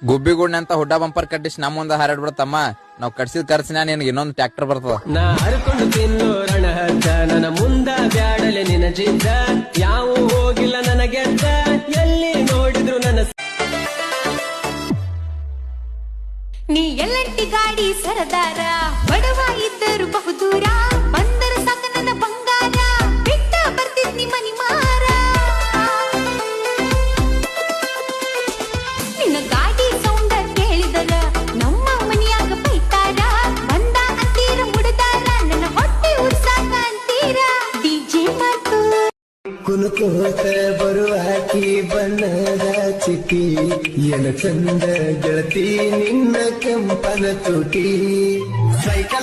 ಗುಬ್ಬಿಗೂಡ್ನಂತ ಹುಡ್ಡ bumper ಕಟ್ಟಿಸಿ ನಮ್ಮ ಮುಂದೆ ಹಾರಾಡ್ಬಿಡತ್ತಮ್ಮ. ನಾವ್ ಕಟ್ಸಿದ ಖರ್ಚಿನ ನಿನ್ಗೆ ಇನ್ನೊಂದು ಟ್ರ್ಯಾಕ್ಟರ್ ಬರ್ತದ. ನಾ ಹರ್ಕೊಂಡು ತಿನ್ನೋ ರಣ ಹದ್ದ ನನ್ನ ಮುಂದ ಬ್ಯಾಡಲೆ ನಿನ ಜಿದ್ದ ಯಾವ ಹೋಗಿಲ್ಲ ನನ್ನ ಗೆದ್ದ ಎಲ್ಲಿ ನೋಡಿದ್ರು ನನ್ನ ನೀ ಎಲ್ಲಂಟಿ ಗಾಡಿ ಸರದಾರ ಬಡವ ಇದ್ದರು ಬಹುದೂರ ಬಂದರು ಸಾಕ ನನ್ನ ಬಂಗಾರ ಬಿಟ್ಟ ಬರ್ತಿದ್ನಿ ಮನಿ ಮಾರ ನಿನ್ನ ಗಾಡಿ ಸೌಂಡ ಕೇಳಿದರ ನಮ್ಮ ಮನಿಯಾಗ ಬೈತಾರ ಬಂದ ಅಂತೀರ ಮುಡದಾರ ನನ್ನ ಹೊಟ್ಟೆ ಉರ್ಸಾಕ ಅಂತೀರ ಡಿಜೆ ಮಾತು ಕುನುಕೋತ ಬರುವಾಕಿ ಬಣ್ಣದ ಚಿಟಿ ಎನ ಚಂದ ಗೆಳತಿ ನಿನ್ನ ಕೆಂಪನ ತುಟಿ ಸೈಕಲ್